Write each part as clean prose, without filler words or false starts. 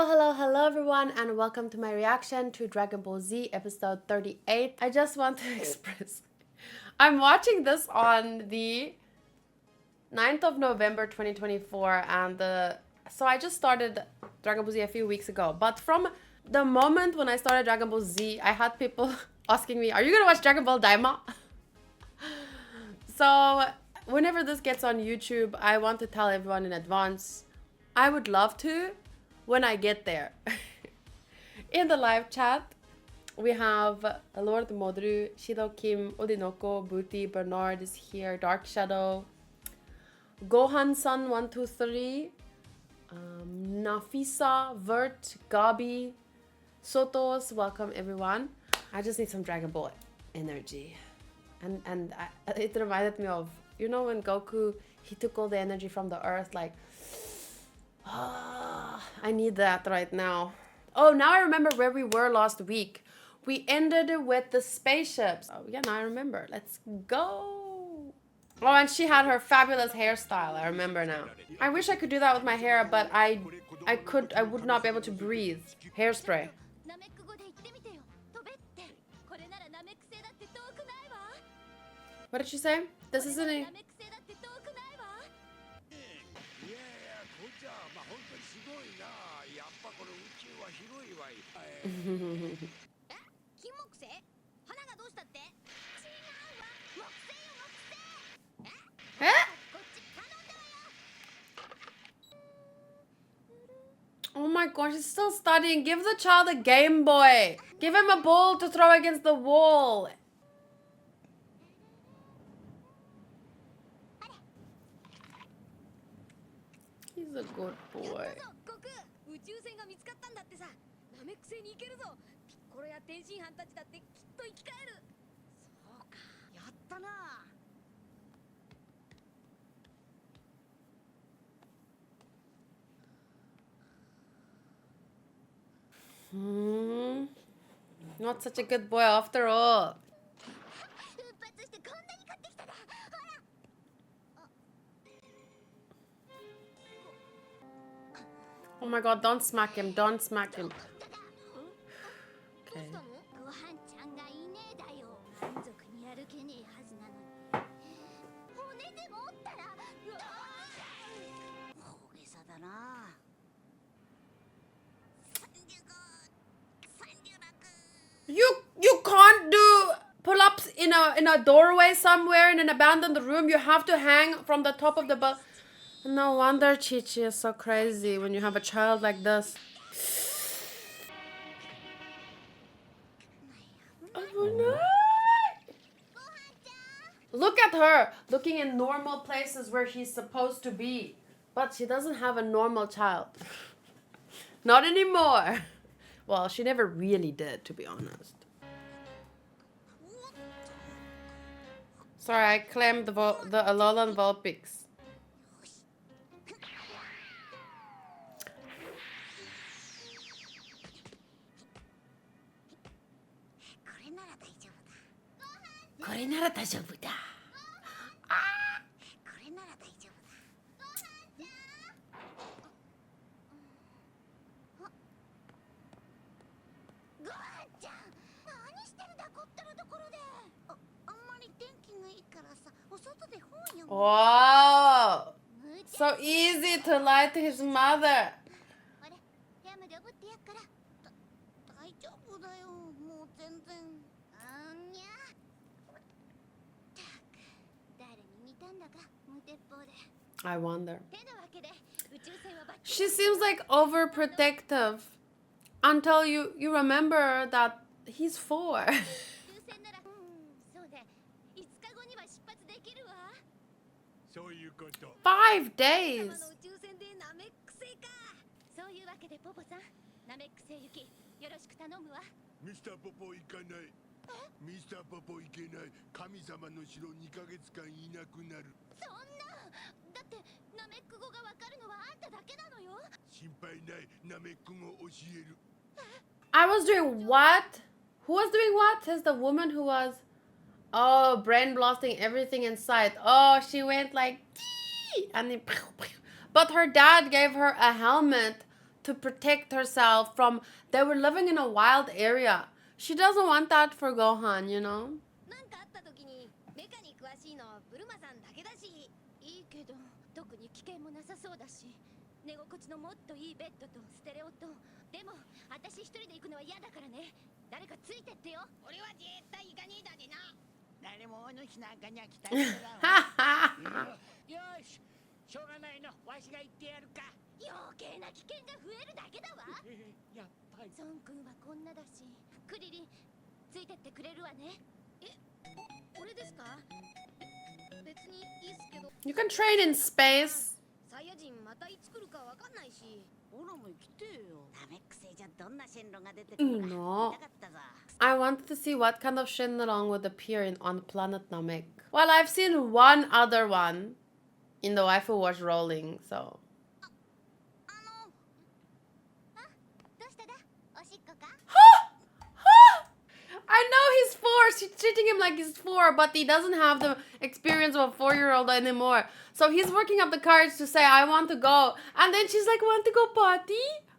Hello everyone, and welcome to my reaction to Dragon Ball Z episode 38. I just want to express, I'm watching this on the 9th of November 2024, and so I just started Dragon Ball Z a few weeks ago, but from the moment when I started Dragon Ball Z, I had people asking me, are you gonna watch Dragon Ball Daima? So whenever this gets on YouTube, I want to tell everyone in advance, I would love to when I get there. In the live chat, we have Lord Modru, Shido Kim, Odinoko, Booty, Bernard is here, Dark Shadow, Gohan-san 123, Nafisa, Vert, Gabi, Sotos, welcome everyone. I just need some Dragon Ball energy. And it reminded me of, you know, when Goku, he took all the energy from the earth, like, I need that right now. Oh, now I remember where we were last week. We ended with the spaceships. Oh yeah, now I remember. Let's go. Oh, and she had her fabulous hairstyle. I remember now. I wish I could do that with my hair, but I would not be able to breathe. Hairspray. What did she say? This isn't a... Oh my gosh, he's still studying. Give the child a Game Boy. Give him a ball to throw against the wall. He's a good boy. Not such a good boy after all. Oh my god, don't smack him, don't smack him. Okay. You can't do pull-ups in a doorway somewhere in an abandoned room. You have to hang from the top of the bus. No wonder Chi-Chi is so crazy when you have a child like this. Oh no! Look at her, looking in normal places where she's supposed to be. But she doesn't have a normal child. Not anymore. Well, she never really did, to be honest. Sorry, I claimed the Alolan Vulpix. Wow! So easy to lie to his mother. 'I wonder. She seems like overprotective until you remember that he's 4. 5 days. Mr. Popo 行かない。Mr. Popo 行けない。神様の城2ヶ月間いなくなる。そんな。だってナメック語がわかるのはあんただけなのよ。心配ない。ナメック語教える。I was doing what? Who was doing what? Says the woman who was, oh, brain blasting everything in sight. Oh, she went like, and then, but her dad gave her a helmet to protect herself from. They were living in a wild area. She doesn't want that for Gohan, you know? なんかあった時にメカに詳しいのはブルマさんだけだし、いいけど特に危険もなさそうだし、寝心地のもっといいベッドとステレオと。でも私一人で行くのは嫌だからね。誰かついてってよ。俺は絶対行かねえだでな。誰もお主なんかには期待してないわ。よし、しょうがないの。わしが言ってやるか。余計な危険が増えるだけだわ。やっぱり孫君はこんなだし、クリリンついてってくれるわね。俺ですか？別にいいっすけど。You can trade in space. サイヤ人またいつ来るかわかんないし。オラも来てよ。ナメック星じゃどんな進路が出てくるか見たかったぞ。I wanted to see what kind of Shenlong would appear on planet Namek. Well, I've seen one other one in the waifu watch rolling, so. どうしただ？おしっこか？ I know he's 4. She's treating him like he's 4, but he doesn't have the experience of a 4-year-old anymore. So he's working up the courage to say, I want to go. And then she's like, want to go potty?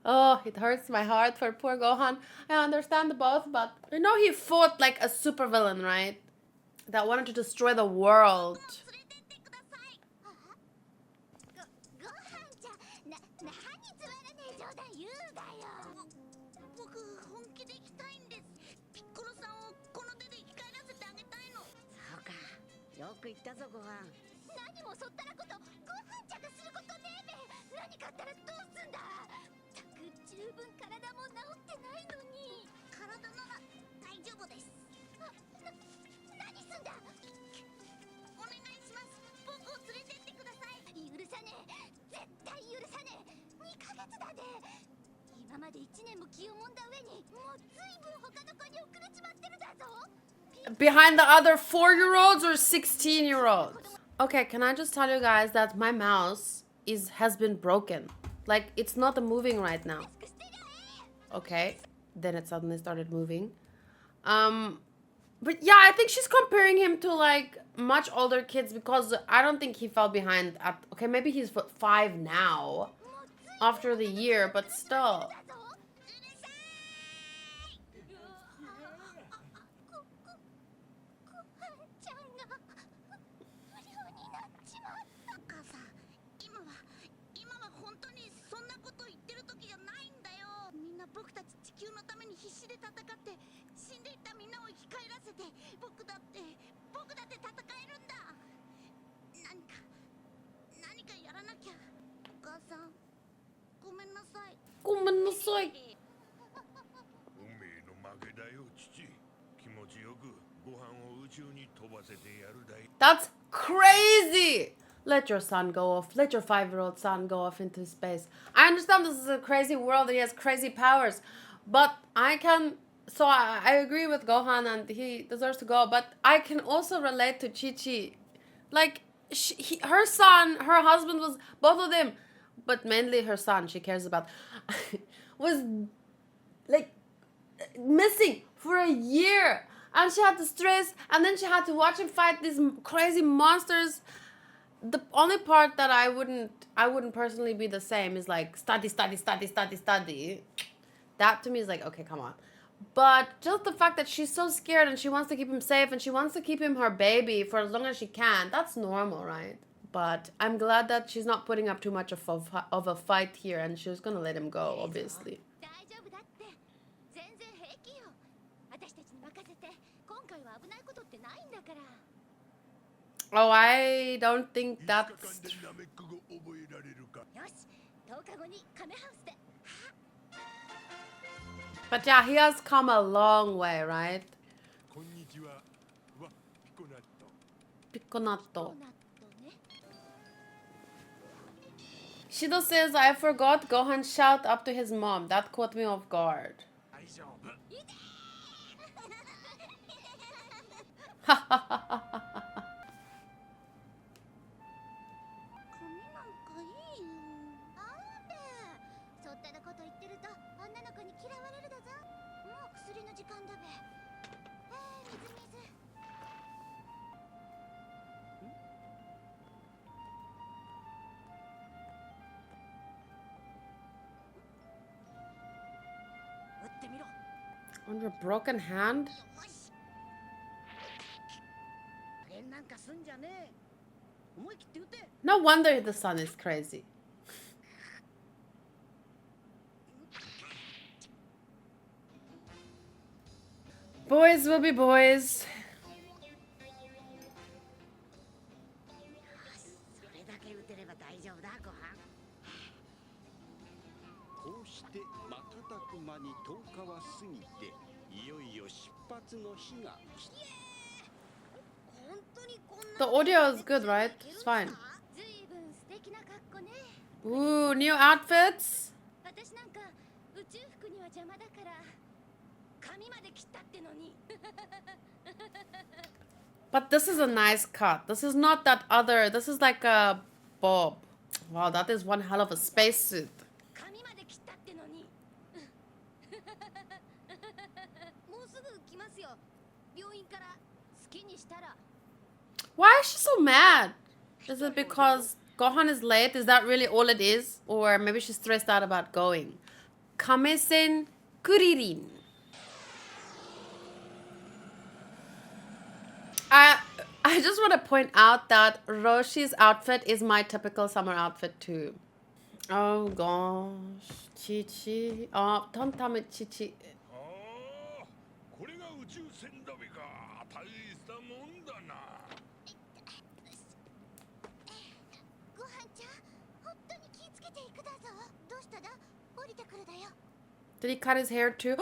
Oh, it hurts my heart for poor Gohan. I understand both, but you know he fought like a supervillain, right? That wanted to destroy the world. Behind the other 4-year-olds or 16-year-olds? Okay, can I just tell you guys that my mouse has been broken. Like, it's not moving right now. Okay, then it suddenly started moving. But yeah, I think she's comparing him to like much older kids because I don't think he fell behind at, okay, maybe he's 5 now after the year, but still. That's crazy! Let your son go off. Let your 5-year-old son go off into space. I understand this is a crazy world. He has crazy powers. But I can... So I agree with Gohan and he deserves to go. But I can also relate to Chi-Chi. Like, her son, her husband was... Both of them, but mainly her son she cares about, was, like, missing for a year. And she had to stress, and then she had to watch him fight these crazy monsters. The only part that I wouldn't personally be the same is like study. That to me is like, okay, come on. But just the fact that she's so scared and she wants to keep him safe and she wants to keep him her baby for as long as she can, that's normal, right? But I'm glad that she's not putting up too much of a fight here and she's gonna let him go, obviously. Oh, I don't think that's... But yeah, he has come a long way, right? Picconato. Shido says, I forgot Gohan shout up to his mom. That caught me off guard. On your broken hand? 変なんかすんじゃねえ。思い切って打て。 No wonder the son is crazy. Boys will be boys. それだけ打てれば大丈夫だ、ご飯。こうして瞬く間に10日は過ぎて、いよいよ出発の日が来た。本当にこん The な audio is good, right? It's fine. ずいぶん素敵な格好ね。 Ooh, new outfits. 私なんか宇宙服には邪魔だから髪まで切ったってのに。 But this is a nice cut. This is not that other. This is like a bob. Wow, that is one hell of a spacesuit. 髪まで切ったってのに。もうすぐ来ますよ。病院から好きにしたら。 Why is she so mad? Is it because Gohan is late? Is that really all it is? Or maybe she's stressed out about going. Kamesen Kuririn. I just want to point out that Roshi's outfit is my typical summer outfit too. Oh gosh. Chichi. Oh, don't tell me Chichi. これが宇宙船だべか。大したもんだな。ご飯ちゃん、本当に気をつけていくだぞ。どうしただ？降りてくるだよ。 Did he cut his hair too?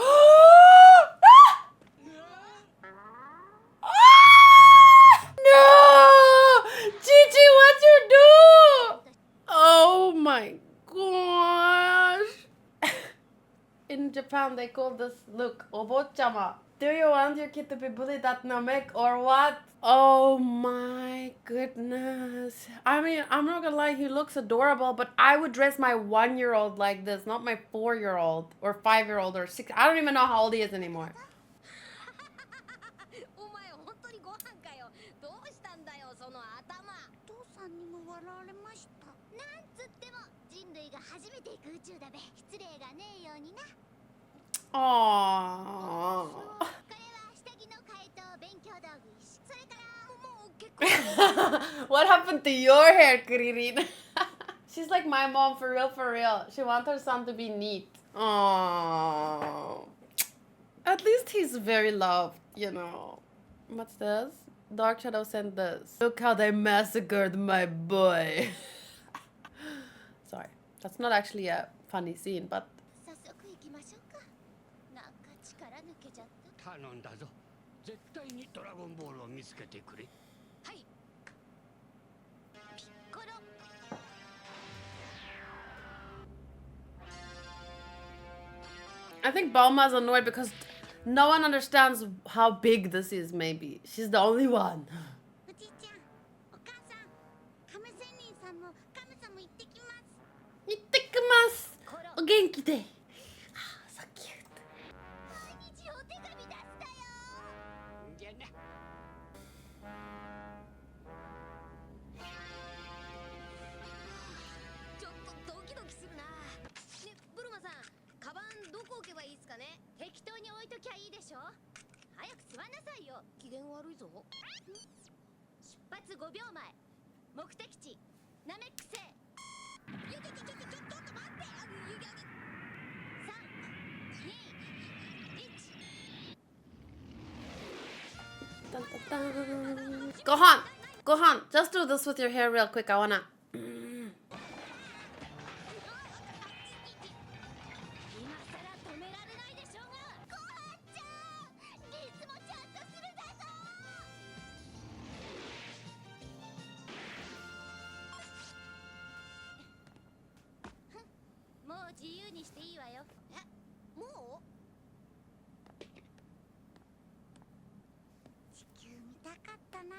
No! Chichi, what'd you do? Oh my gosh. In Japan, they call this look obochama. Do you want your kid to be bullied at Namek or what? Oh my goodness. I mean, I'm not gonna lie, he looks adorable, but I would dress my 1-year-old like this, not my 4-year-old or 5-year-old or 6. I don't even know how old he is anymore. お前本当にご飯かよ。どうしたんだよその頭。父さんにも笑われました。なんつっても人類が初めて行く宇宙だべ。失礼がねえようにな。 Aww. これは下着の替えと勉強道具。それからもう結構。 What happened to your hair, Kuririn? She's like my mom, for real, for real. She wants her son to be neat. Aww. At least he's very loved, you know. What's this? Dark Shadow sent this. Look how they massacred my boy. Sorry. That's not actually a funny scene, but... 早速行きましょうか。なんか力抜けちゃった。頼んだぞ。絶対にドラゴンボールを見つけてくれ。はい。ピッコロ。 I think Balma's annoyed because no one understands how big this is, maybe. She's the only one. おじいちゃん、お母さん、亀仙人さんもカメさんも行ってきます。行ってきます。お元気で。Ah, so cute. 毎日お手紙出したよ。じゃな。ちょっとドキドキするな。ね、ブルマさん、カバンどこ置けばいいですかね。適当に置いときゃいいでしょ。早く座んなさいよ。機嫌悪いぞ。出発5秒前。目的地ナメック星。ちょっと待って。Dun, dun, dun. Gohan! Gohan, just do this with your hair real quick. I wanna... 今さら止められないでしょうが。ごはんちゃん、いつもちゃんとするだぞ。もう自由にしていいわよ。え、もう？地球見たかったな。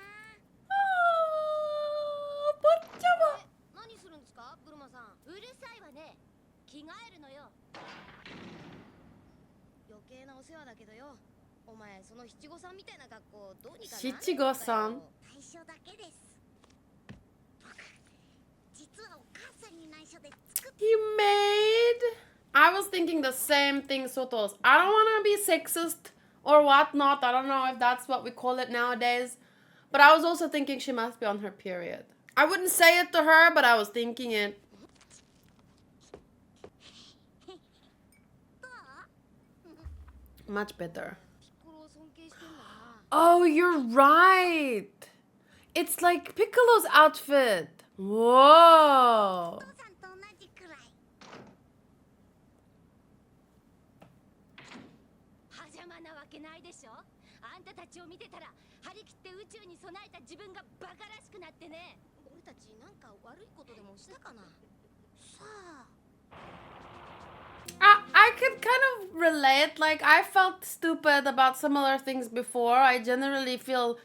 何するんですか、ブルマさん。うるさいわね。着替えるのよ。余計なお世話だけどよ。お前その七五三みたいな格好どうにかな。七五三。内緒だけです。僕実はお母さんに内緒で作っ He made I was thinking the same thing, Sotos. I don't want to be sexist or whatnot. I don't know if that's what we call it nowadays. But I was also thinking she must be on her period. I wouldn't say it to her, but I was thinking it. Much better. Oh, you're right. It's like Piccolo's outfit. Whoa. 父さんと同じくらい狭間なわけないでしょ。あんたたちを見てたら張り切って宇宙に備えた自分がバカらしくなってね。俺たちなんか悪いことでもしたかな。さあ I could kind of relate. Like, I felt stupid about similar things before. I generally feel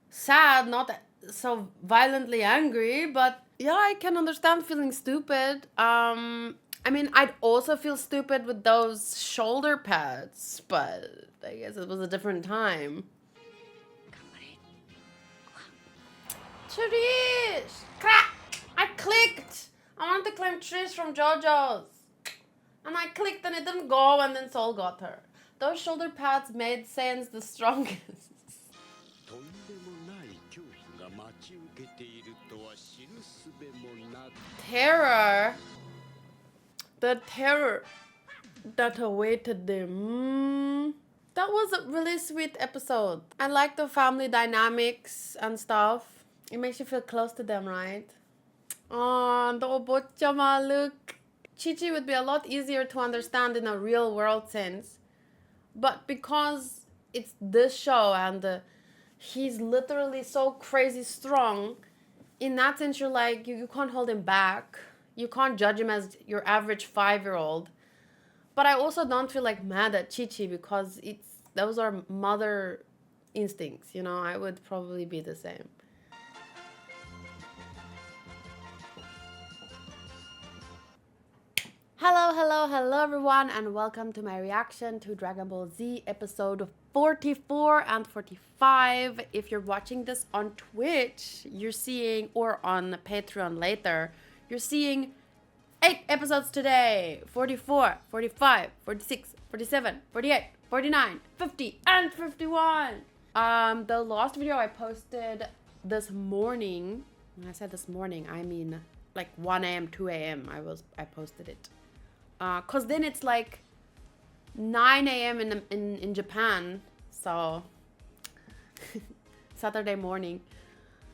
sad, not so violently angry, but yeah, I can understand feeling stupid. I mean, I'd also feel stupid with those shoulder pads, but I guess it was a different time. Trish! Crap! I clicked! I wanted to claim Trish from JoJo's. And I clicked and it didn't go, and then Soul got her. Those shoulder pads made sense the strongest. とんでもない恐怖が待ち受けているとは知るすべもなく Terror. The terror that awaited them. That was a really sweet episode. I like the family dynamics and stuff. It makes you feel close to them, right? Oh, the Obochama look. Chi-Chi would be a lot easier to understand in a real world sense. But because it's this show and he's literally so crazy strong, in that sense, you're like, you can't hold him back. You can't judge him as your average 5-year-old. But I also don't feel like mad at Chi-Chi because those are mother instincts, you know? I would probably be the same. Hello everyone, and welcome to my reaction to Dragon Ball Z episode 44 and 45. If you're watching this on Twitch, you're seeing, or on Patreon later, you're seeing 8 episodes today. 44, 45, 46, 47, 48, 49, 50, and 51. The last video I posted this morning, when I said this morning, I mean like 1 a.m., 2 a.m. I posted it. Cause then it's like 9 a.m. in Japan, so Saturday morning.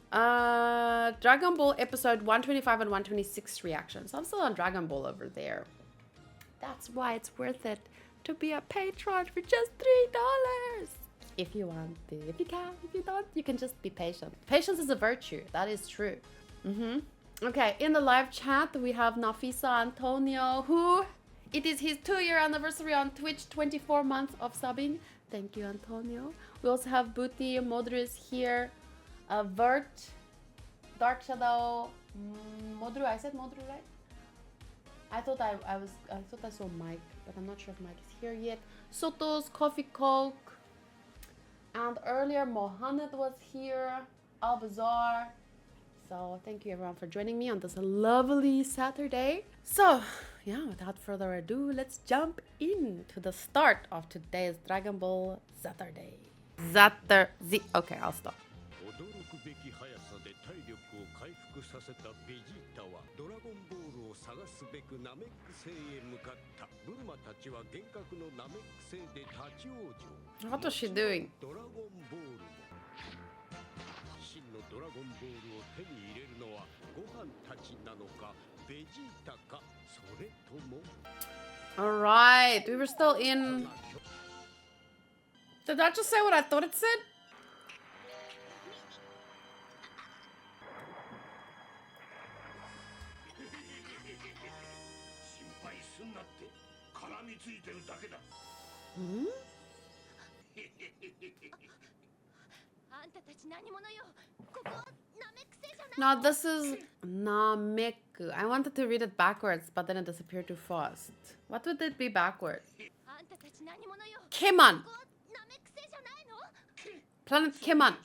Dragon Ball episode 125 and 126 reactions. I'm still on Dragon Ball over there. That's why it's worth it to be a patron for just $3. If you want to, if you can, if you don't, you can just be patient. Patience is a virtue. That is true. Okay, in the live chat, we have Nafisa Antonio, who it is his 2-year anniversary on Twitch, 24 months of subbing. Thank you, Antonio. We also have Booty, Modru is here, Vert, Dark Shadow, Modru. I said Modru, right? I thought I saw Mike, but I'm not sure if Mike is here yet. Sotos, Coffee Coke, and earlier Mohamed was here, Albazar. So thank you everyone for joining me on this lovely Saturday. So yeah, without further ado, let's jump into the start of today's Dragon Ball Saturday. Okay, I'll stop. 驚くべき速さで体力を回復させたベジータはドラゴンボールを探すべくナメック星へ向かった。ブルマたちは幻覚のナメック星で立ち往生。 What was she doing? ドラゴンボールも真のドラゴンボールを手に入れるのはご飯たちなのかベジータかそれとも Alright, we were still in... Did that just say what I thought it said? Hmm? No, this is Namek. I wanted to read it backwards, but then it disappeared too fast. What would it be backwards? Keman! Planet Keman!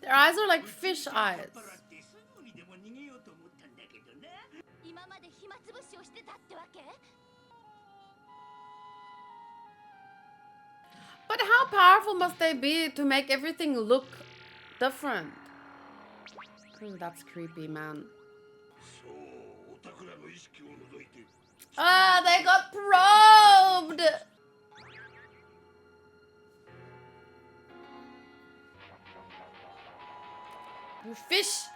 Their eyes are like fish eyes. 逃げようと思ったんだけどな。今まで暇つぶしをしてたってわけ？ But how powerful must they be to make everything look different? Ooh, that's creepy, man. そう、おたくらの意識を除いて Ah, they got probed! You fish!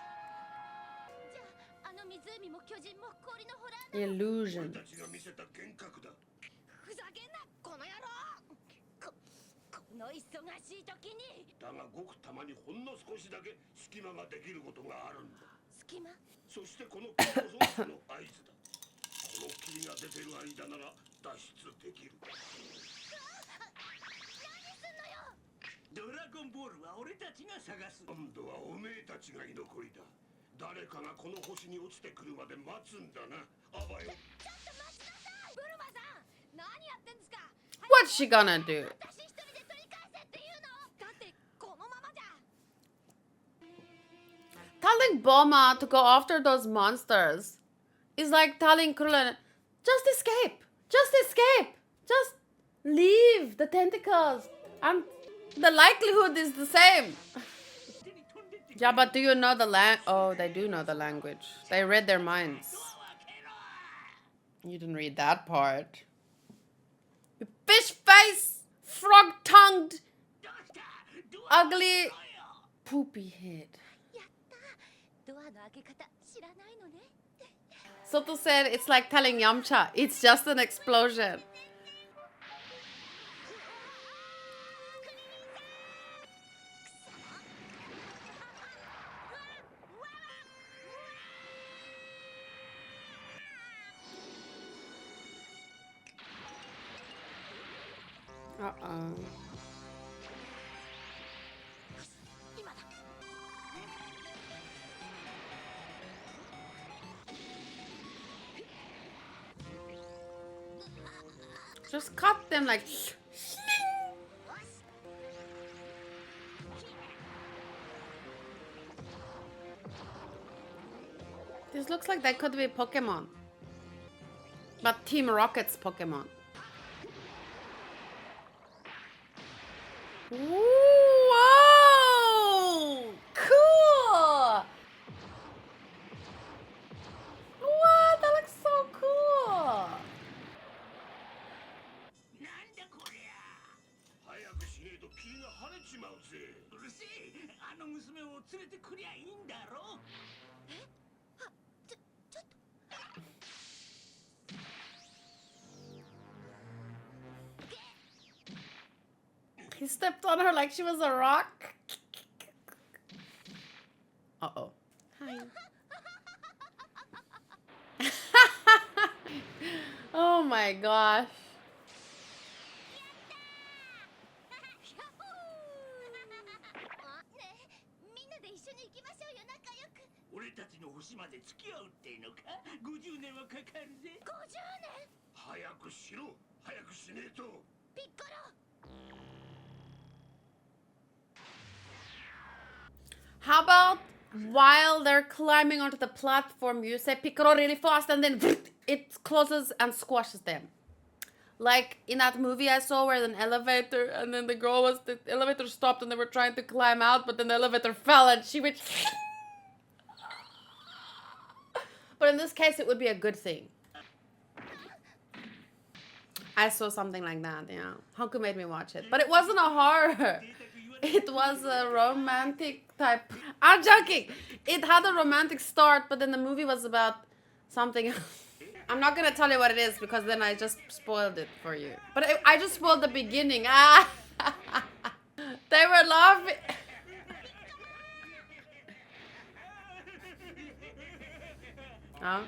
じゃあ、あの湖も巨人も氷のホラーだ。 Illusion. 俺たちが見せた幻覚だ。ふざけんな、この野郎。この忙しい時に。だがごくたまにほんの少しだけ隙間ができることがあるんだ。隙間？そしてこの霧こそその合図だ。この霧が出てる間なら脱出できる。何すんのよ。ドラゴンボールは俺たちが探す。今度はおめえたちが居残りだ。誰かがこの星に落ちてくるまで待つんだな。あばよ。ちょっと待ちなさい。ブルマさん、何やってんですか。 What's she gonna do? 私一人で取り返せっていうの？だってこのままじゃ。 Telling Bulma to go after those monsters is like telling Krillin, just escape! Just escape! Just leave the tentacles! And the likelihood is the same. Yeah, but do you know the Oh, they do know the language. They read their minds. You didn't read that part. You fish face! Frog-tongued! Ugly poopy head. やった。ドアの開け方知らないのね。 Soto said it's like telling Yamcha, it's just an explosion. Uh-oh. Just cut them like... This looks like they could be Pokemon. But Team Rocket's Pokemon. Whoa! Cool! What? That looks so cool! なんだこりゃ。早くしねえと霧が晴れちまうぜ。うるせえ。あの娘を連れてくりゃいいんだろ。ちょっと。 He stepped on her like she was a rock. Uh-oh. Hi. Oh my gosh. あ、ねえ、みんなで一緒に行きましょうよ、仲良く。俺たちの星まで付き合うってのか。50年はかかるぜ。50年？早くしろ。早くしねえと。ピッコロ。 How about while they're climbing onto the platform, you say Piccolo really fast and then it closes and squashes them. Like in that movie I saw where an elevator and then the elevator stopped and they were trying to climb out, but then the elevator fell and she went... But in this case, it would be a good thing. I saw something like that, yeah. Haku made me watch it. But it wasn't a horror. It was a romantic type. I'm joking. It had a romantic start, but then the movie was about something else. I'm not gonna tell you what it is because then I just spoiled it for you. But I just spoiled the beginning. Ah, they were laughing. Huh?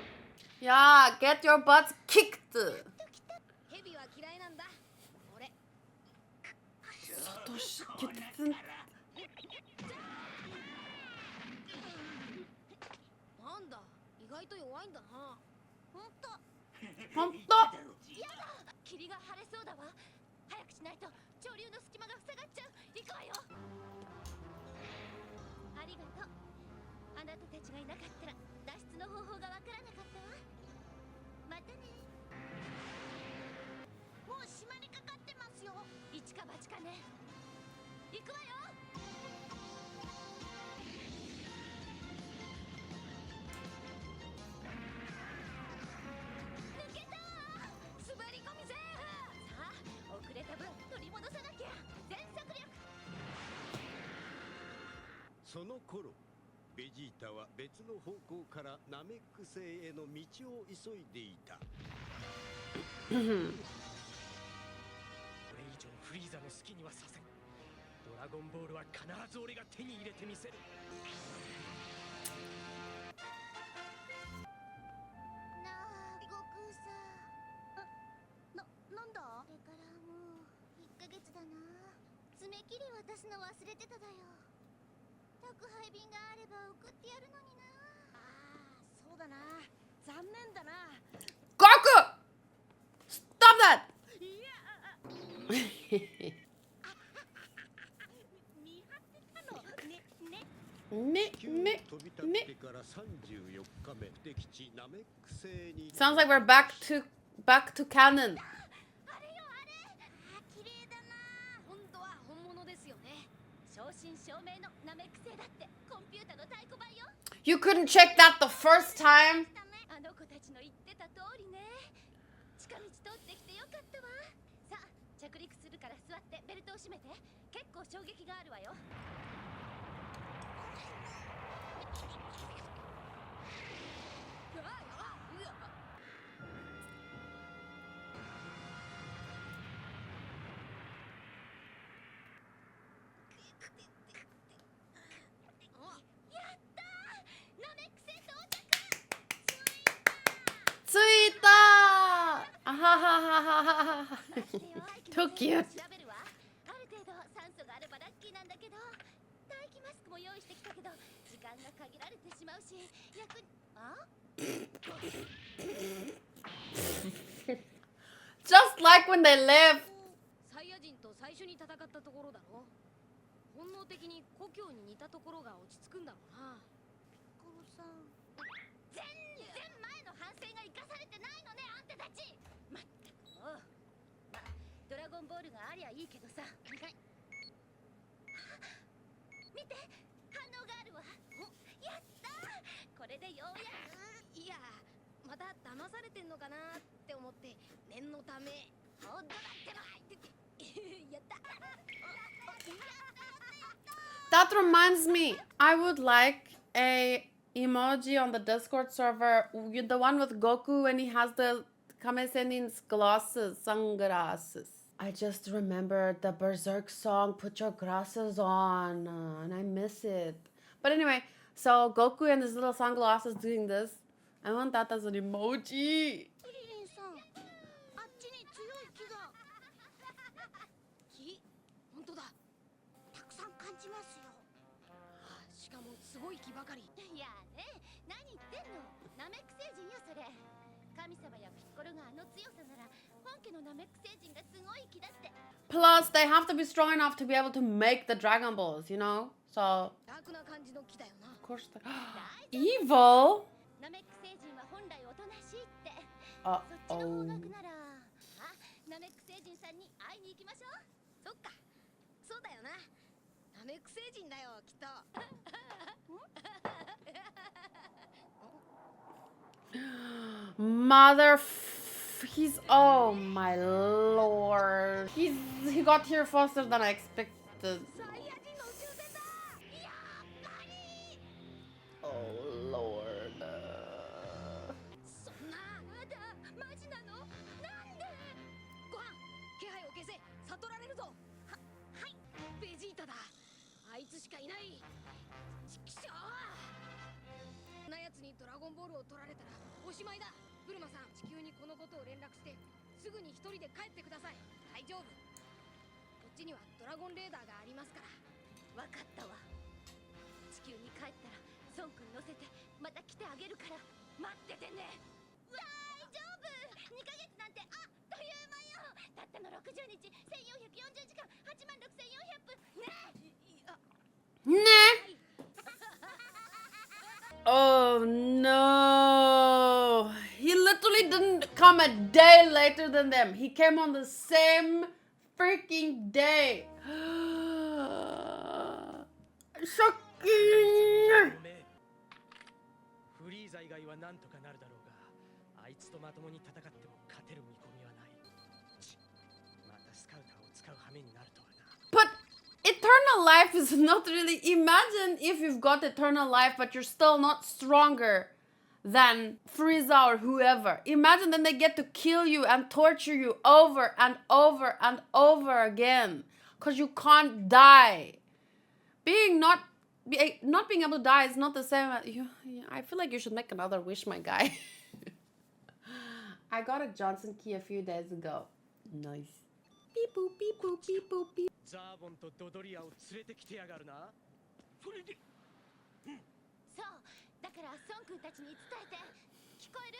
Yeah, get your butts kicked. ヘビは嫌いなんだ。俺。なんだ、意外と弱いんだな。ほんと。ほんと。やだ、霧が晴れそうだわ。早くしないと潮流の隙間が塞がっちゃう。行こうよ。ありがとう。あなたたちがいなかったらその頃ベジータは別の方向からナメック星への道を急いでいた。これ以上フリーザの好きにはさせん。ドラゴンボールは必ず俺が手に入れてみせる。なあ悟空さなんだこれからもう1ヶ月だな。爪切り渡すの忘れてただよ。宅配便があれば送ってやるのにな。そうだな。残念だな。 Goku! Stop that! 見張ってたのね。Me, 急に me, 飛び立ってから34日目、敵地ナメック星に Sounds like we're back to canon. 綺麗だな。本当は本物ですよね。正真正銘のナメック星だってコンピュータの太鼓判よ。 You couldn't check that the first time? あの子たちの言ってた通りね。近道通ってきてよかったわ。さあ着陸するから座ってベルトを締めて。結構衝撃があるわよ。Tsuita! Too cute. 調べるわ。ある程度酸素があればラッキーなんだけど、待機マスクも用意してきたけど時間が限られてしまうし、役にJust like when they left. サイヤ人と最初に戦ったところだろ。本能的に故郷に似たところが落ち着くんだろうな。ピコロさん、全然前の反省が生かされてないのね、あんたたち。まったくもう。ま、ドラゴンボールがありゃいいけどさ。見て、反応があるわ。やったー。これでようやく。いや、また騙されてんのかなって思って念のため。本当だってば。やった。That reminds me, I would like a emoji on the Discord server, the one with Goku when he has the Kame-sennin's glasses, sunglasses. I just remembered the Berserk song, Put Your Glasses On, and I miss it. But anyway, so Goku and his little sunglasses doing this. I want that as an emoji. クリリンさん、あっちに強い木が。木、本当だ。たくさん感じますよ。しかもすごい木ばかり。いやね、何言ってんの。ナメック星人よそれ。神様やピッコロがあの強さなら本家のナメック星人がすごい木だって。 Plus, they have to be strong enough to be able to make the Dragon Balls, you know? So, ダークな感じの木だよな。 of course, evil? ナメック星人は本来おとなしいって。 Uh そっちの oh. 方角なら、あ、ナメック星人さんに会いに行きましょう。そっか、そうだよな。ナメック星人だよ、きっと。He's, oh my lord. He got here faster than I expected. サイヤ人の宇宙船だ。やっぱり。 Oh lord. そんな。まだマジなの？なんで？ご飯、気配を消せ。悟られるぞ。はい。ベジータだ。あいつしかいない。ちくしょう。なやつにドラゴンボールを取られたらおしまいだ。ブルマさん、地球にこのことを連絡してすぐに一人で帰ってください。大丈夫。こっちにはドラゴンレーダーがありますから。わかったわ。地球に帰ったら孫君乗せてまた来てあげるから待っててね。大丈夫。2ヶ月なんてあっという間よ。たったの60日、1440時間、86400分。ね。 Nah. Oh no. He literally didn't come a day later than them. He came on the same freaking day. Shocking. フリーザ以外はなんとかなるだろうが、あいつとまともに戦っても勝てる見込みはない。またスカウターを使う羽目になるとはな。But it turned eternal life is not really... Imagine if you've got eternal life, but you're still not stronger than Frieza or whoever. Imagine then they get to kill you and torture you over and over and over again. Because you can't die. Not being able to die is not the same. I feel like you should make another wish, my guy. I got a Johnson key a few days ago. Nice. Beep boop, beep boop, beep boop, beep. ザーボンとドドリアを連れてきてやがるな。それでそうだから孫君たちに伝えて聞こえる？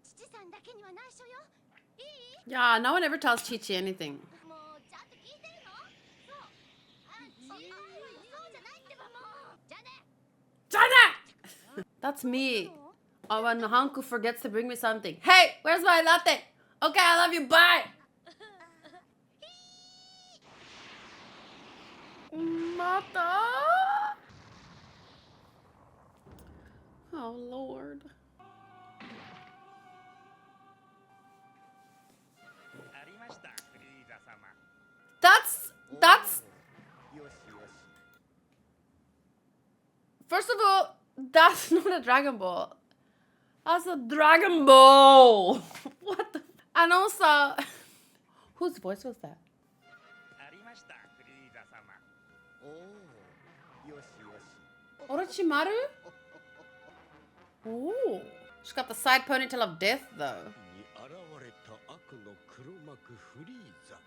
父さんだけには内緒よ。いい？ Yeah, no one ever tells Chi-Chi anything. もうちゃんと聞いてるの？そう。そうじゃないってばもう。じゃね。 China! That's me. Oh, when Hanku forgets to bring me something. Hey, where's my latte? Okay, I love you. Bye. Mata. Oh, Lord. ありましたフリーザ様 That's... よしよし First of all, that's not a Dragon Ball. That's a Dragon Ball. What the... And also... Whose voice was that? ありましたフリーザ様おおよしよし Orochimaru? Oh. She's got the side ponytail of death, though. に現れた悪の黒幕フリーザ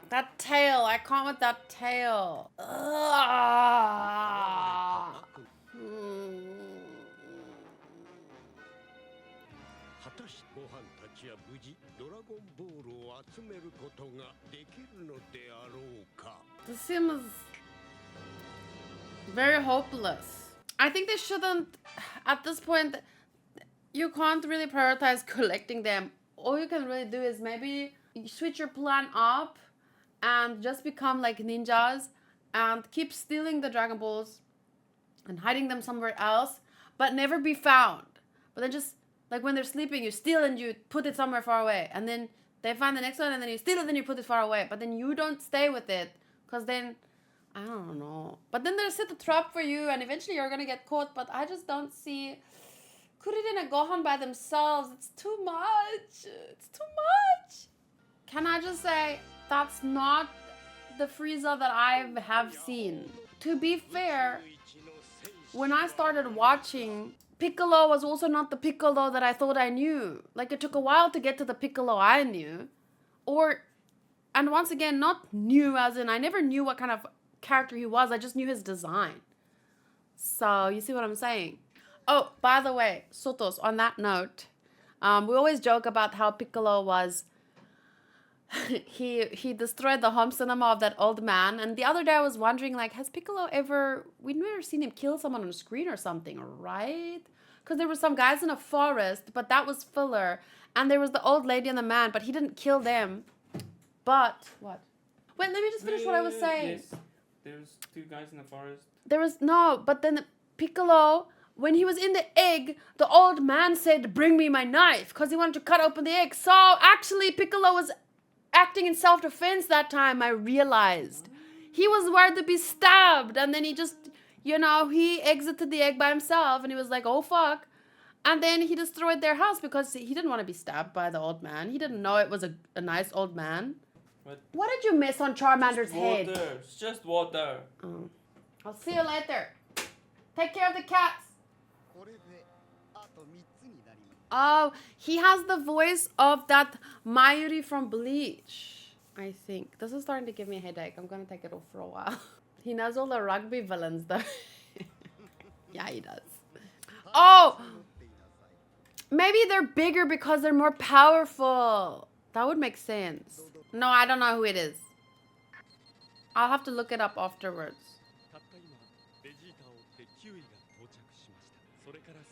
That tail. I can't with that tail. Ugh. 果たしてご飯たちは無事ドラゴンボールを集めることができるのであろうか This seems very hopeless. I think they shouldn't, at this point, you can't really prioritize collecting them. All you can really do is maybe switch your plan up and just become like ninjas and keep stealing the Dragon Balls and hiding them somewhere else, but never be found. But then just, like when they're sleeping, you steal and you put it somewhere far away. And then they find the next one and then you steal it and you put it far away. But then you don't stay with it. Because then, I don't know. But then they'll set a trap for you and eventually you're going to get caught. But I just don't see Kuririn and Gohan by themselves. It's too much. It's too much. Can I just say, that's not the Frieza that I have seen. To be fair, when I started watching, Piccolo was also not the Piccolo that I thought I knew. Like, it took a while to get to the Piccolo I knew. And once again, not new as in, I never knew what kind of character he was. I just knew his design. So, you see what I'm saying? Oh, by the way, Sotos, on that note, we always joke about how Piccolo was... he destroyed the home cinema of that old man. And the other day I was wondering, like, has Piccolo ever... We've never seen him kill someone on the screen or something, right? Because there were some guys in a forest, but that was filler. And there was the old lady and the man, but he didn't kill them. But... What? Wait, let me just finish what I was saying. Yes. There's two guys in the forest. There was... No, but then Piccolo... When he was in the egg, the old man said, "Bring me my knife," because he wanted to cut open the egg. So, actually, Piccolo was acting in self-defense that time, I realized. He was worried to be stabbed, and then he just, you know, he exited the egg by himself, and he was like, oh, fuck. And then he destroyed their house because he didn't want to be stabbed by the old man. He didn't know it was a nice old man. What did you miss on Charmander's head? Water. It's just water. Oh. I'll see you later. Take care of the cats. これであと3つになります Oh, he has the voice of that Mayuri from Bleach, I think. This is starting to give me a headache. I'm going to take it off for a while. He knows all the rugby villains, though. Yeah, he does. Oh! Maybe they're bigger because they're more powerful. That would make sense. No, I don't know who it is. I'll have to look it up afterwards. たった今ベジータを追ってキウイが到着しましたそれから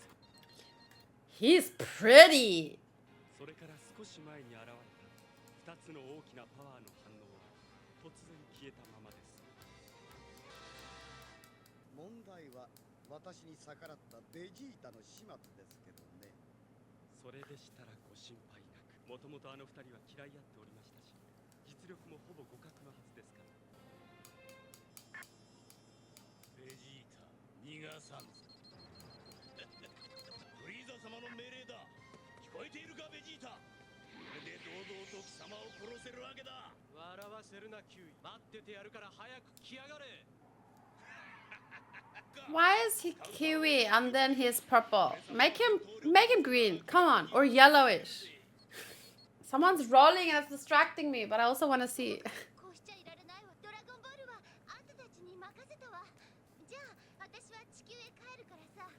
He's pretty. それから少し前に現れた2つの大きなパワーの反応は突然消えたままです問題は私に逆らったベジータの始末ですけどねそれでしたらご心配なくもともとあの2人は嫌い合っておりましたし実力もほぼ互角のはずですからベジータ逃がさんぞフリーザ様の命令だ聞こえているかベジータこれで堂々と貴様を殺せるわけだ笑わせるなキュウイ待っててやるから早く来やがれ Why is he kiwi and then he's purple? Make him green. Come on, or yellowish. Someone's rolling and it's distracting me, but I also want to see. こうしちゃいられないわ。ドラゴンボールはあんたたちに任せたわ。じゃあ私は地球へ帰るからさ、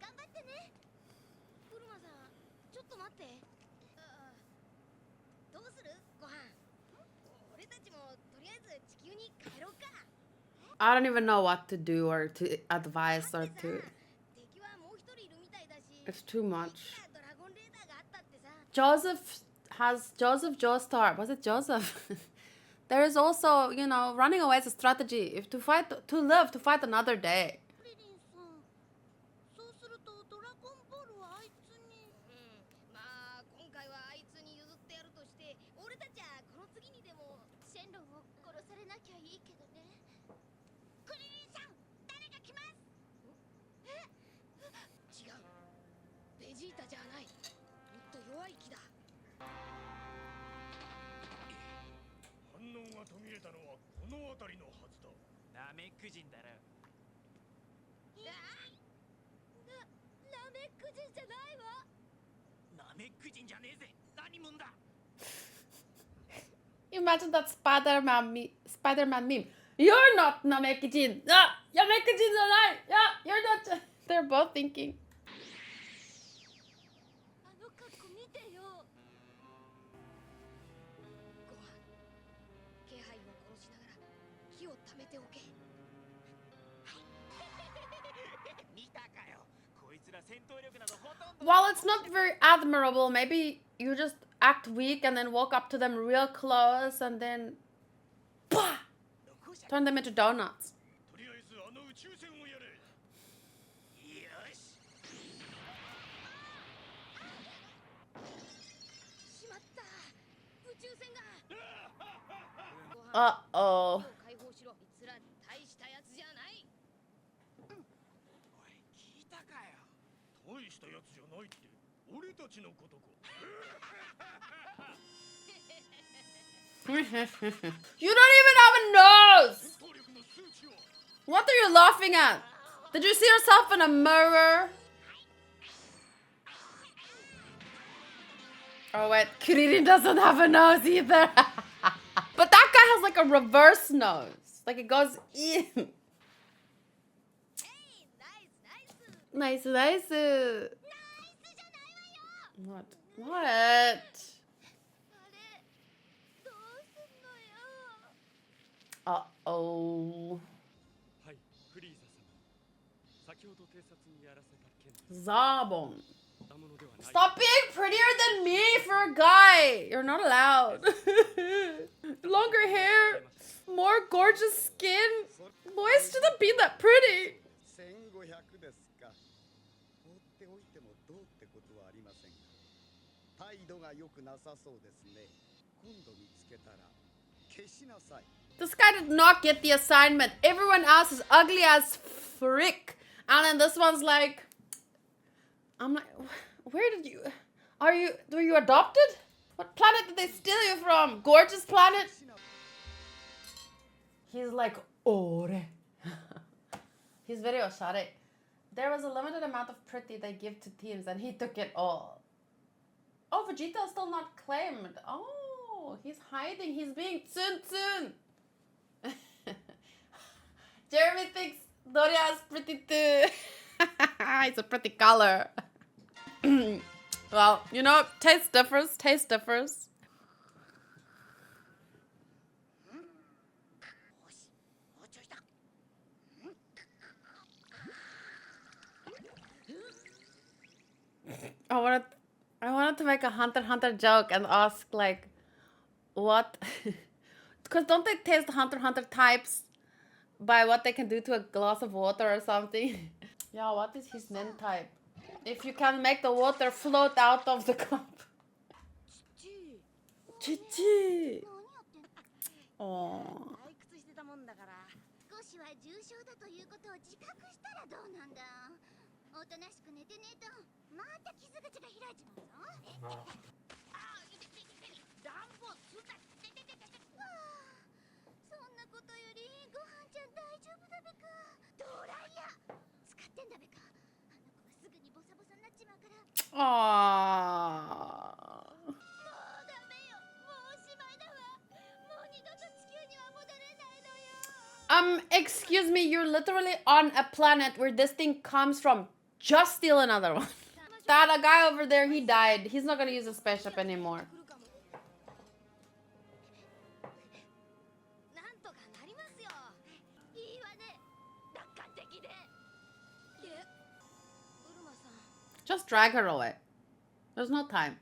頑張ってね。ブルマさん、ちょっと待って。どうする？ご飯。俺たちもとりあえず地球に帰ろうか。 I don't even know what to do or to advise or to. 敵はもう一人いるみたいだし。 It's too much. ドラゴンレーダーがあったってさ。 Joseph Joestar. Was it Joseph? There is also, you know, running away is a strategy. If to live, to fight another day. プリリンさん、そうするとドラゴンボールはあいつに。まあ今回はあいつに譲ってやるとして、俺たちはこの次にでもシェンロンを殺されなきゃいいけどね。クリリンさん、誰が来ます？違う。ベジータじゃない。もっと弱い気だ。反応が途切れたのはこの辺りのはずだナメック人だろナメック人じゃないわ。ナメック人じゃねえぜ何者だ Imagine that Spider-Man meme. You're not Namekian. Yeah, Namekian alive. Yeah, you're not. They're both thinking. あの格好見てよ。ご飯。気配を殺しながら火を溜めておけ。見たかよこいつら戦闘力などほとんど While it's not very admirable, maybe you just act weak and then walk up to them real close and then bah! Turn them into donuts. とりあえずあの宇宙船をやれよししまった。宇宙船が。 Uh-oh. 解放しろ。あいつら大したやつじゃない。おい聞いたかよ大したやつじゃないって俺たちのことか You don't even have a nose! 戦闘力の数値は What are you laughing at? Did you see yourself in a mirror? Oh wait, Kuririn doesn't have a nose either. But that guy has like a reverse nose. Like it goes in. ナイスナイス。 Nice, nice. ナイスじゃないわよ。 What? What? あれ、どうすんのよ。 Uh-oh. はいフリーザ様先ほど偵察にやらせた件です Zabon. だものではない Stop being prettier than me for a guy. You're not allowed. Longer hair, more gorgeous skin. Boys shouldn't be that pretty. 1500ですか。放っておいてもどうってことはありませんが、態度が良くなさそうですね。今度見つけたら消しなさい。 This guy did not get the assignment. Everyone else is ugly as frick. And then this one's like, I'm like, where did you, were you adopted? What planet did they steal you from? Gorgeous planet? He's like, ore. He's very oshare. There was a limited amount of pretty they give to teams and he took it all. Oh, Vegeta is still not claimed. Oh, he's hiding. He's being Tsun Tsun. Jeremy thinks Doria is pretty too. It's a pretty color. Well, you know, taste differs. Taste differs. I wanted to make a Hunter x Hunter joke and ask like, what? Because don't they test Hunter x Hunter types by what they can do to a glass of water or something? Yeah, what is his nen type? If you can make the water float out of the cup. Chichi. 何やってんの。 Oh. 退屈してたもんだから。少しはは重傷だということを自覚したらどうなんだ。おとなしく寝てねえとまた傷口が開いちまうぞ。暖房つったそんなことよりご飯ちゃん大丈夫だべか。ドライヤー使ってんだべか。あの子はすぐにボサボサになっちまうから。Aww. もうダメよ。もうおしまいだわ。もう二度と地球には戻れないのよ。Excuse me, you're literally on a planet where this thing comes from. Just steal another one. That a guy over there, he died. He's not gonna use a spaceship anymore. なんとかなりますよ。いいわね。楽観的で。いえ、ウルマさん。 Just drag her away. There's no time.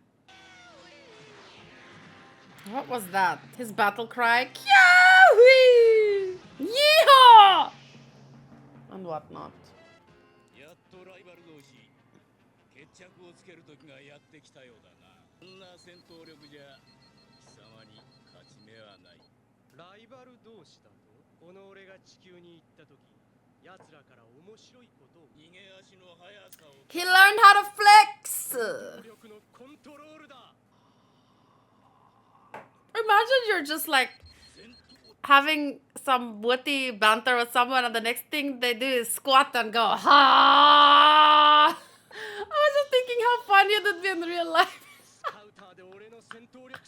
What was that? His battle cry? Yahoo! Yeehaw! And whatnot. やっとライバル同士決着をつける時がやってきたようだな。こんな戦闘力じゃ貴様に勝ち目はない。ライバル同士だと、この俺が地球に行った時、奴らから面白いことを。逃げ足の速さを He learned how to flex! 能力のコントロールだ。 Imagine you're just like having some witty banter with someone and the next thing they do is squat and go, ha! I was just thinking how funny it would be in real life. スカウターで俺の戦闘力。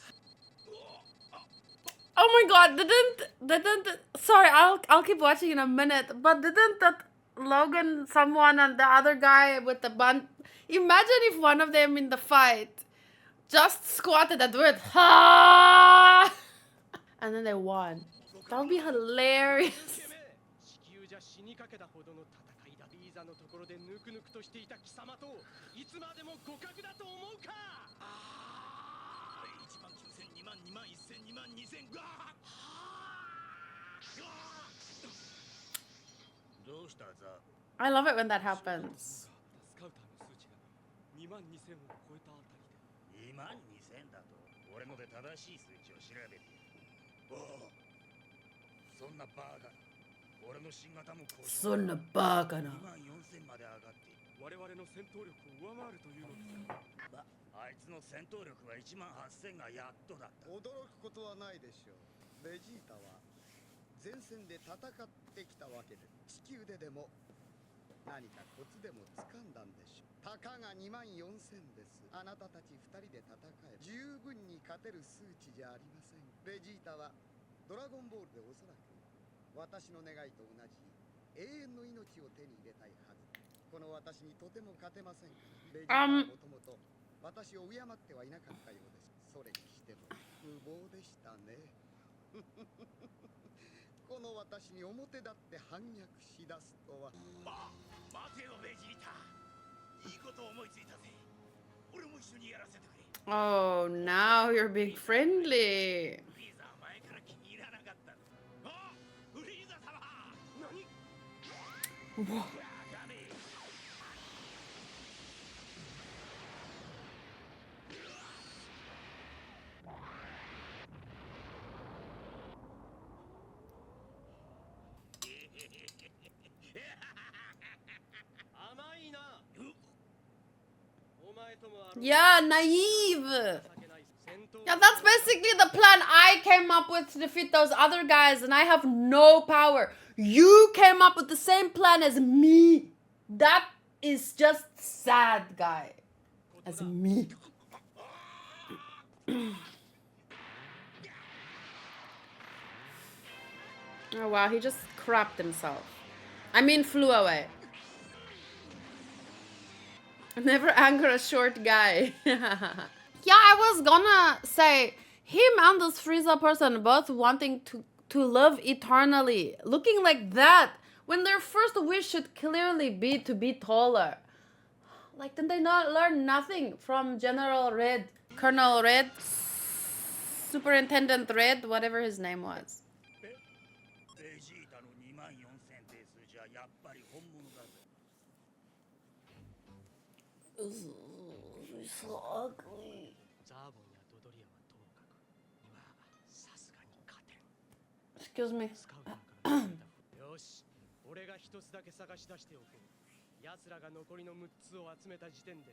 Oh my god, didn't sorry, I'll keep watching in a minute, but didn't that Logan someone and the other guy with the bun, imagine if one of them in the fight just squatted and went ha and then they won. That would be hilarious. 地球じゃ死にかけたほどの戦いだ。リーザのところでぬくぬくとしていた貴様といつまでも互角だと思うか。1万9000、2万、2万1000、2万2000。どうしたザ？ I love it when that happens. スカウターの数値が2万2000を超えたあたりで。2万2000だと俺ので正しい数値を調べている。おお、そんなバカな。俺の新型もそんなバカな。2万4000まで上がっている。我々の戦闘力を上回るというのですか。あいつの戦闘力は1万8000がやっとだった。驚くことはないでしょう。ベジータは前線で戦ってきたわけで、地球ででも何かコツでも掴んだんでしょう。たかが2万4000です。あなたたち2人で戦えば十分に勝てる数値じゃありません。ベジータはドラゴンボールでおそらく私の願いと同じ永遠の命を手に入れたいはず。この私にとても勝てません。ベジータはもともと私を敬ってはいなかったようです。それにしても無謀でしたね。この私に表立って反逆しだすとは。待てよベジータ、いいこと思いついたぜ。俺も一緒にやらせてくれ。 Oh, now you're being friendly. フリーザー前から気に入らなかった。あ、フリーザ様。何？ Whoa. Yeah, naive. Yeah, that's basically the plan I came up with to defeat those other guys, and I have no power. You came up with the same plan as me. That is just sad, guy. As me. Oh wow, he just crapped himself. I mean, flew away. Never anger a short guy. Yeah, I was gonna say, him and this Frieza person both wanting to live eternally. Looking like that, when their first wish should clearly be to be taller. Like, did they not learn nothing from General Red? Colonel Red? Superintendent Red? Whatever his name was. So ugly. Excuse me. よし、俺が一つだけ探し出しておこう。奴らが残りの6つを集めた時点で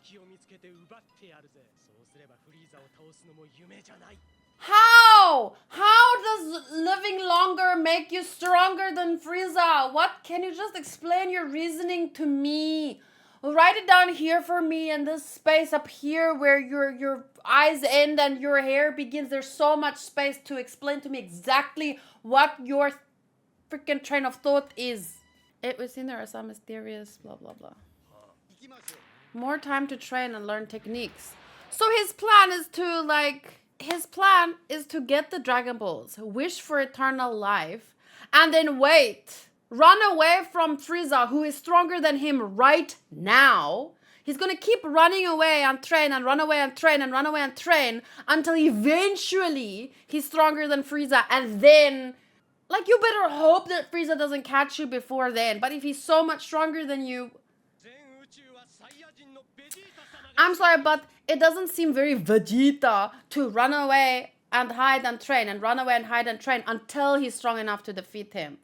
隙を見つけて奪ってやるぜ。そうすればフリーザを倒すのも夢じゃない。 How? How does living longer make you stronger than Frieza? What? Can you just explain your reasoning to me? Write it down here for me in this space up here where your eyes end and your hair begins. There's so much space to explain to me exactly what your freaking train of thought is. It was in there some mysterious blah blah blah. More time to train and learn techniques. So his plan is to get the Dragon Balls, wish for eternal life, and then wait. Run away from Frieza, who is stronger than him right now. He's gonna keep running away and train and run away and train and run away and train until eventually he's stronger than Frieza. And then, like, you better hope that Frieza doesn't catch you before then. But if he's so much stronger than you... I'm sorry, but it doesn't seem very Vegeta to run away and hide and train and run away and hide and train until he's strong enough to defeat him.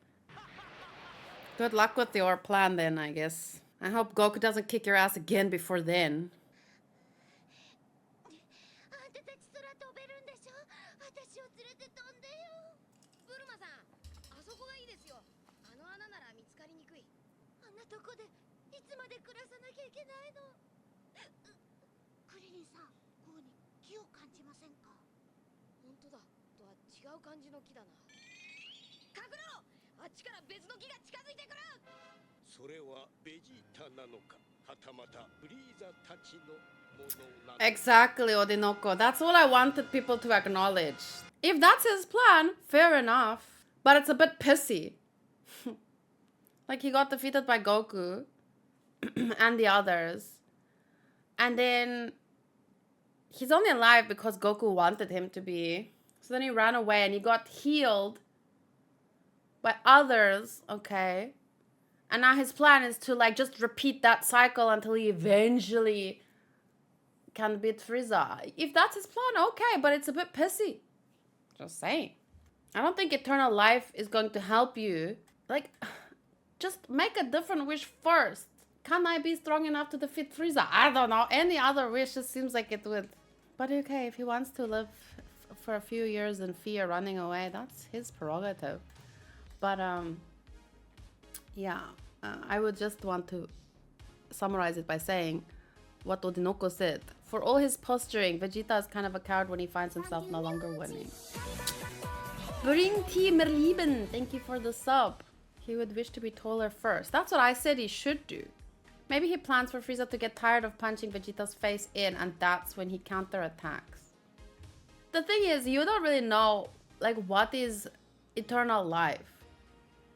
Good luck with your plan then, I guess. I hope Goku doesn't kick your ass again before then. あんたたち空飛べるんでしょ。私を連れて飛んでよ。ブルマさん、あそこがいいですよ。あの穴なら見つかりにくい。あんなとこでいつまで暮らさなきゃいけないの。クリリンさん、ここに木を感じませんか。本当だ。とは違う感じの木だな。隠れろ。あっちから別の木が近づいてくる。それはベジータなのか、はたまたフリーザたちのものなのか。 Exactly, Odinoko. That's what I wanted people to acknowledge. If that's his plan, fair enough. But it's a bit pissy. Like, he got defeated by Goku and the others. And then he's only alive because Goku wanted him to be. So then he ran away and he got healed by others, okay. And now his plan is to, like, just repeat that cycle until he eventually can beat Frieza. If that's his plan, okay, but it's a bit pissy. Just saying. I don't think eternal life is going to help you. Like, just make a different wish first. Can I be strong enough to defeat Frieza? I don't know. Any other wish just seems like it would. But okay, if he wants to live for a few years in fear running away, that's his prerogative. But, yeah, I would just want to summarize it by saying what Odinoko said. For all his posturing, Vegeta is kind of a coward when he finds himself no longer winning. Bring T Merlieben, thank you for the sub. He would wish to be taller first. That's what I said he should do. Maybe he plans for Frieza to get tired of punching Vegeta's face in, and that's when he counterattacks. The thing is, you don't really know, like, what is eternal life.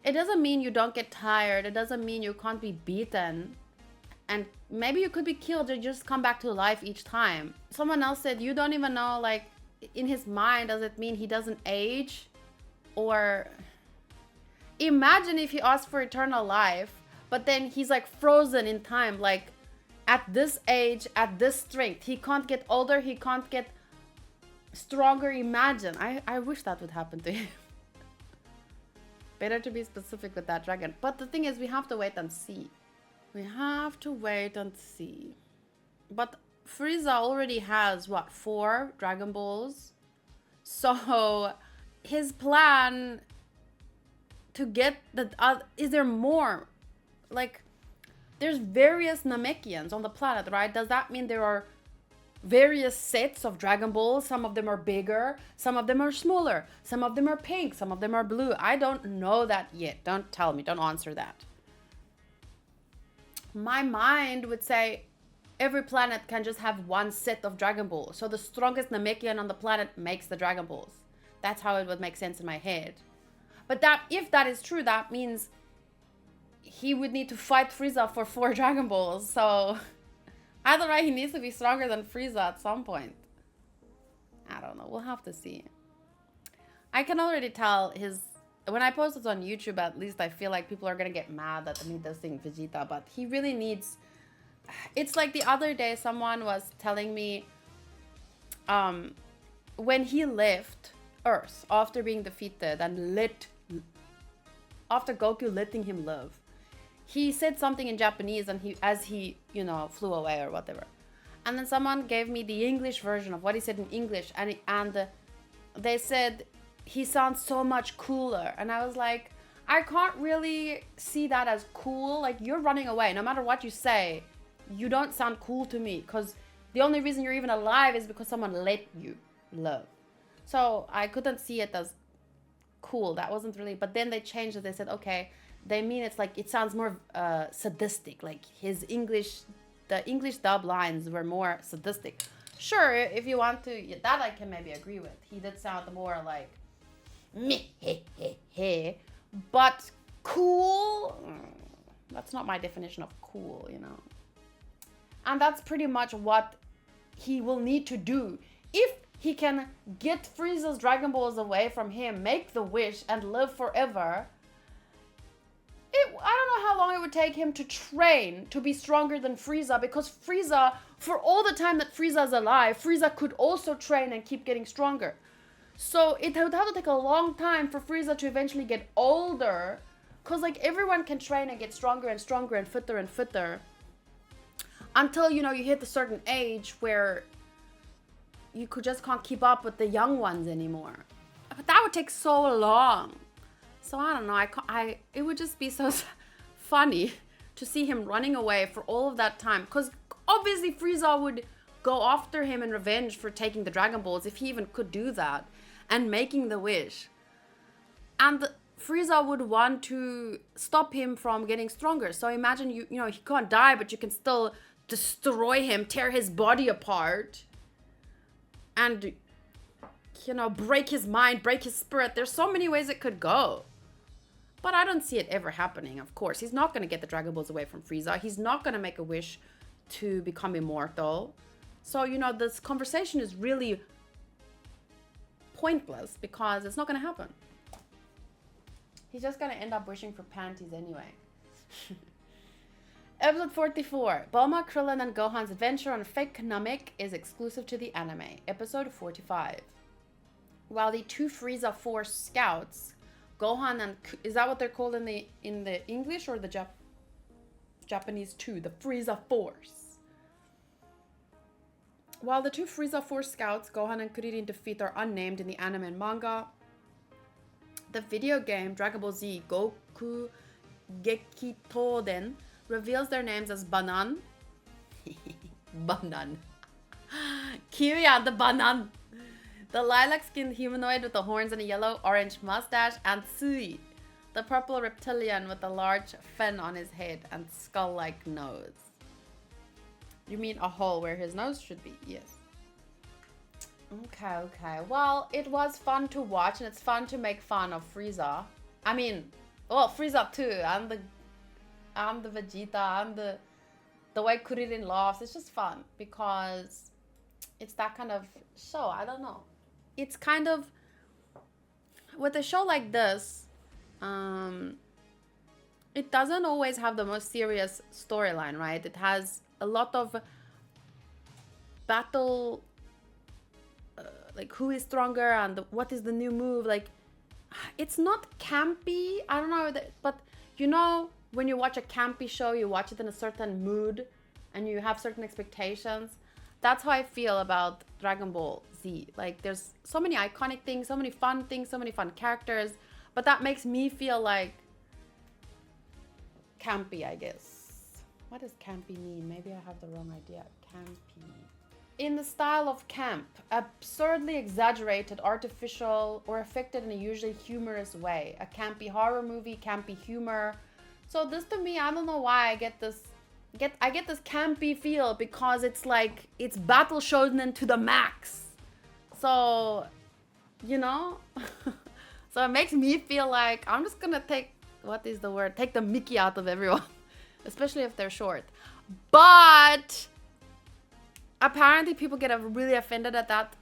It doesn't mean you don't get tired. It doesn't mean you can't be beaten. And maybe you could be killed or just come back to life each time. Someone else said you don't even know, like, in his mind, does it mean he doesn't age? Or imagine if he asked for eternal life, but then he's, like, frozen in time. Like, at this age, at this strength, he can't get older, he can't get stronger. Imagine. I wish that would happen to him. Better to be specific with that dragon. But the thing is, we have to wait and see. We have to wait and see. But Frieza already has, what, 4 Dragon Balls? So his plan to get the... is there more? Like, there's various Namekians on the planet, right? Does that mean there are various sets of Dragon Balls? Some of them are bigger, some of them are smaller, some of them are pink, some of them are blue. I don't know that yet. Don't tell me, don't answer that. My mind would say every planet can just have one set of Dragon Balls. So the strongest Namekian on the planet makes the Dragon Balls. That's how it would make sense in my head. But that, if that is true, that means he would need to fight Frieza for 4 Dragon Balls. So either way, he needs to be stronger than Frieza at some point. I don't know. We'll have to see. I can already tell his... When I post this on YouTube, at least I feel like people are going to get mad at me dissing Vegeta. But he really needs... It's like the other day, someone was telling me... when he left Earth after being defeated and lit after Goku letting him live, he said something in Japanese and he you know, flew away or whatever. And then someone gave me the English version of what he said in English, and they said he sounds so much cooler. And I was like, I can't really see that as cool. Like, you're running away. No matter what you say, you don't sound cool to me, because the only reason you're even alive is because someone let you live. So I couldn't see it as cool. That wasn't really, but then they changed it. They said, okay, they mean it's like, it sounds more sadistic. Like his English, the English dub lines were more sadistic. Sure, if you want to, yeah, that I can maybe agree with. He did sound more like, meh, he, he. But cool, that's not my definition of cool, you know. And that's pretty much what he will need to do. If he can get Frieza's Dragon Balls away from him, make the wish, and live forever, I don't know how long it would take him to train to be stronger than Frieza, because Frieza, for all the time that Frieza is alive, Frieza could also train and keep getting stronger. So it would have to take a long time for Frieza to eventually get older, because like everyone can train and get stronger and stronger and fitter until, you know, you hit a certain age where you just can't keep up with the young ones anymore. But that would take so long. So I don't know, it would just be so funny to see him running away for all of that time, because obviously Frieza would go after him in revenge for taking the Dragon Balls, if he even could do that, and making the wish. And Frieza would want to stop him from getting stronger. So imagine, you know, he can't die, but you can still destroy him, tear his body apart, and, you know, break his mind, break his spirit. There's so many ways it could go. But I don't see it ever happening, of course. He's not going to get the Dragon Balls away from Frieza. He's not going to make a wish to become immortal. So, you know, this conversation is really pointless, because it's not going to happen. He's just going to end up wishing for panties anyway. Episode 44. Bulma, Krillin, and Gohan's adventure on fake Namek is exclusive to the anime. Episode 45. While the two Frieza Force scouts, Gohan and... Is that what they're called in the English or the Japanese too? The Frieza Force. While the two Frieza Force scouts, Gohan and Kuririn, defeat are unnamed in the anime and manga, the video game Dragon Ball Z Goku Gekitoden reveals their names as Banan, Banan, Kiwi and the Banan, the lilac-skinned humanoid with the horns and a yellow-orange mustache, and Sui, the purple reptilian with a large fin on his head and skull-like nose. You mean a hole where his nose should be? Yes. Okay. Well, it was fun to watch, and it's fun to make fun of Frieza. I mean, well, Frieza too, and the Vegeta, and the way Kuririn laughs. It's just fun because it's that kind of show. I don't know. It's kind of, with a show like this, it doesn't always have the most serious storyline, right? It has a lot of battle, like who is stronger and what is the new move. Like, it's not campy. I don't know, but you know, when you watch a campy show, you watch it in a certain mood and you have certain expectations. That's how I feel about Dragon Ball Z. Like, there's so many iconic things, so many fun characters, but that makes me feel like campy, I guess. What does campy mean? Maybe I have the wrong idea. Campy. In the style of camp, absurdly exaggerated, artificial, or affected in a usually humorous way. A campy horror movie, campy humor. So this, to me, I don't know why I get this campy feel, because it's like, it's battle shonen to the max. So, you know, so it makes me feel like I'm just gonna take the Mickey out of everyone, especially if they're short. But apparently people get really offended at that,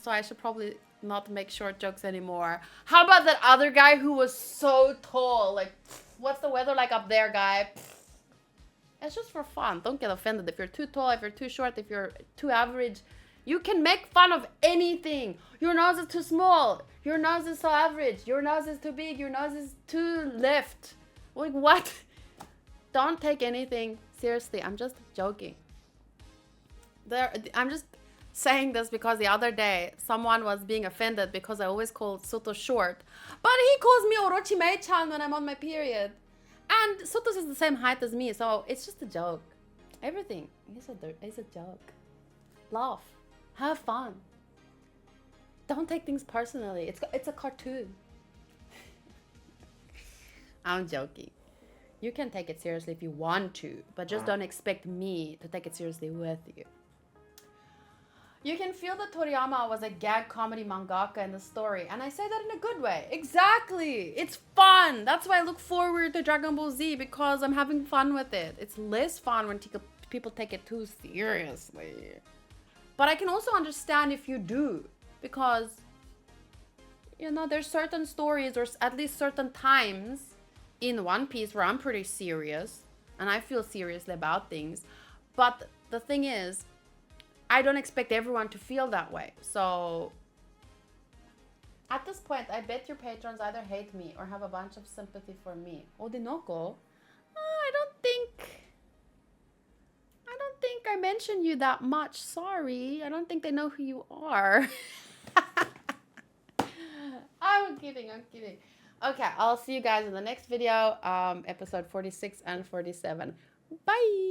so I should probably not make short jokes anymore. How about that other guy who was so tall? Like, what's the weather like up there, guy? It's just for fun. Don't get offended if you're too tall, if you're too short, if you're too average. You can make fun of anything. Your nose is too small. Your nose is so average. Your nose is too big. Your nose is too left. Like, what? Don't take anything seriously. I'm just joking. I'm just saying this because the other day someone was being offended because I always call Soto short. But he calls me Orochi-mei-chan when I'm on my period. And Sotos is the same height as me, so it's just a joke. Everything is a joke. Laugh. Have fun. Don't take things personally. It's a cartoon. I'm joking. You can take it seriously if you want to, but just don't expect me to take it seriously with you. You can feel that Toriyama was a gag comedy mangaka in the story, and I say that in a good way. Exactly! It's fun! That's why I look forward to Dragon Ball Z, because I'm having fun with it. It's less fun when people take it too seriously. But I can also understand if you do, because, you know, there's certain stories, or at least certain times in One Piece where I'm pretty serious, and I feel seriously about things. But the thing is, I don't expect everyone to feel that way. So at this point, I bet your patrons either hate me or have a bunch of sympathy for me. Odinoko? I don't think I mentioned you that much. Sorry. I don't think they know who you are. I'm kidding. Okay, I'll see you guys in the next video, episode 46 and 47. Bye!